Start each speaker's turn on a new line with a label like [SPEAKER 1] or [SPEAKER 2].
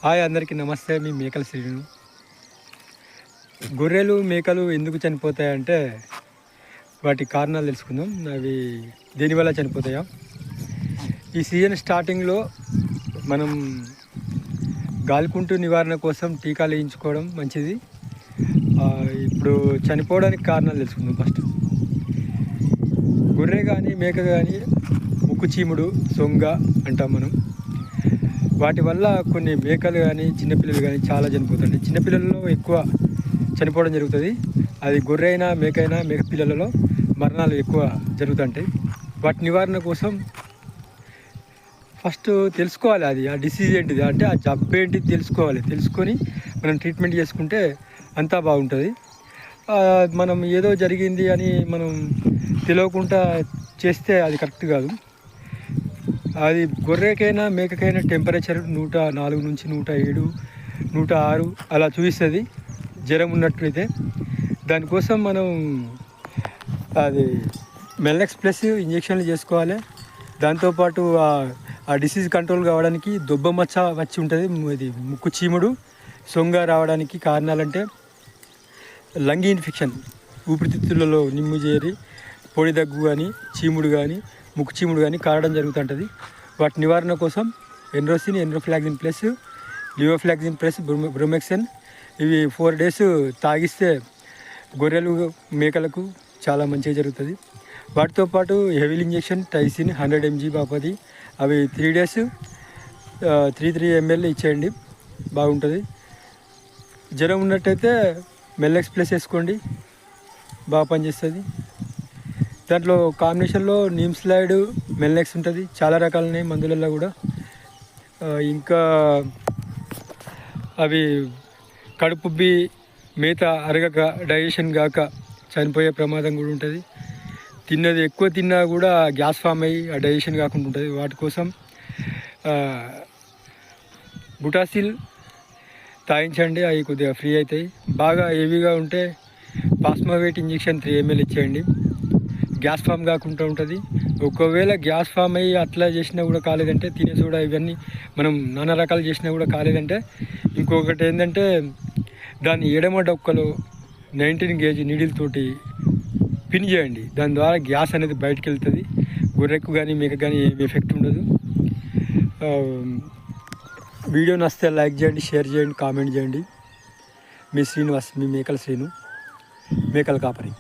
[SPEAKER 1] Hi అందరికీ నమస్తే. మీ మేకల శ్రీను. గొర్రెలు మేకలు ఎందుకు చనిపోతాయంటే వాటి కారణాలు తెలుసుకుందాం. అవి దేనివల్ల చనిపోతాయా? ఈ సీజన్ స్టార్టింగ్లో మనం గాలికుంటు నివారణ కోసం టీకాలు వేయించుకోవడం మంచిది. ఇప్పుడు చనిపోవడానికి కారణాలు తెలుసుకుందాం. ఫస్ట్ గొర్రె కానీ మేక కానీ ముక్కు చీముడు, సొంగ అంటాం మనం. వాటి వల్ల కొన్ని మేకలు కానీ చిన్నపిల్లలు కానీ చాలా చనిపోతాయి. చిన్నపిల్లలలో ఎక్కువ చనిపోవడం జరుగుతుంది. అది గొర్రె అయినా మేక అయినా మేక పిల్లలలో మరణాలు ఎక్కువ జరుగుతుంటాయి. వాటి నివారణ కోసం ఫస్ట్ తెలుసుకోవాలి అది ఆ డిసీజ్ ఏంటిది, అంటే ఆ జబ్బు ఏంటిది తెలుసుకోవాలి. తెలుసుకొని మనం ట్రీట్మెంట్ చేసుకుంటే అంతా బాగుంటుంది. మనం ఏదో జరిగింది అని మనం తెలియకుండా చేస్తే అది కరెక్ట్ కాదు. అది గొర్రెకైనా మేకకైనా టెంపరేచర్ 104 నుంచి 107, 106 అలా చూపిస్తుంది జ్వరం ఉన్నట్లయితే. దానికోసం మనం అది మెల్లెక్స్ ప్లస్ ఇంజక్షన్లు చేసుకోవాలి. దాంతోపాటు ఆ డిసీజ్ కంట్రోల్ కావడానికి దొబ్బ మచ్చ వచ్చి ఉంటుంది. ఇది ముక్కు చీముడు, సొంగ రావడానికి కారణాలంటే లంగ్ ఇన్ఫెక్షన్, ఊపిరితిత్తులలో నిమ్ము చేరి పొడి దగ్గు కానీ చీముడు కానీ ముక్కు చీముడు కానీ కారడం జరుగుతుంటుంది. వాటి నివారణ కోసం ఎన్రోసిన్, ఎన్రోఫ్లాక్సిన్ ప్లస్ లియోఫ్లాక్సిన్ ప్లస్ బ్రోమెక్సిన్ ఇవి 4 days తాగిస్తే గొర్రెలు మేకలకు చాలా మంచిగా జరుగుతుంది. వాటితో పాటు హెవీ ఇంజెక్షన్ టైసిన్ 100 mg బాపది అవి 3 days 3 ml ఇచ్చేయండి, బాగుంటుంది. జ్వరం ఉన్నట్టయితే మెల్లెక్స్ ప్లస్ వేసుకోండి, బాగా పనిచేస్తుంది. దాంట్లో కాంబినేషన్లో నీమ్ స్లైడ్, మెల్లెక్స్ ఉంటుంది. చాలా రకాలనే మందులలో కూడా. ఇంకా అవి కడుపుబ్బి మేత అరగక డైజెషన్ కాక చనిపోయే ప్రమాదం కూడా ఉంటుంది. తిన్నది ఎక్కువ తిన్నా కూడా గ్యాస్ ఫామ్ అయ్యి ఆ డైజెషన్ కాకుండా ఉంటుంది. వాటి కోసం బుటాసిల్ తాగించండి, అవి కొద్దిగా ఫ్రీ అవుతాయి. బాగా హెవీగా ఉంటే పాస్మోవేట్ ఇంజెక్షన్ 3 ml ఇచ్చేయండి, గ్యాస్ ఫామ్ కాకుండా ఉంటుంది. ఒకవేళ గ్యాస్ ఫామ్ అయ్యి అట్లా చేసినా కూడా కాలేదంటే, తినే సోడా ఇవన్నీ మనం నానా రకాలు చేసినా కూడా కాలేదంటే, ఇంకొకటి ఏంటంటే దాని ఎడమ డొక్కలో 19 gauge నీడిల్ తోటి పిన్ చేయండి. దాని ద్వారా గ్యాస్ అనేది బయటకు వెళ్తుంది. గొర్రెకు కానీ మేక కానీ ఏమి ఎఫెక్ట్ ఉండదు. వీడియో నచ్చితే లైక్ చేయండి, షేర్ చేయండి, కామెంట్ చేయండి. మీ శ్రీనివాస్, మీ మేకల శ్రీను, మేకల కాపరి.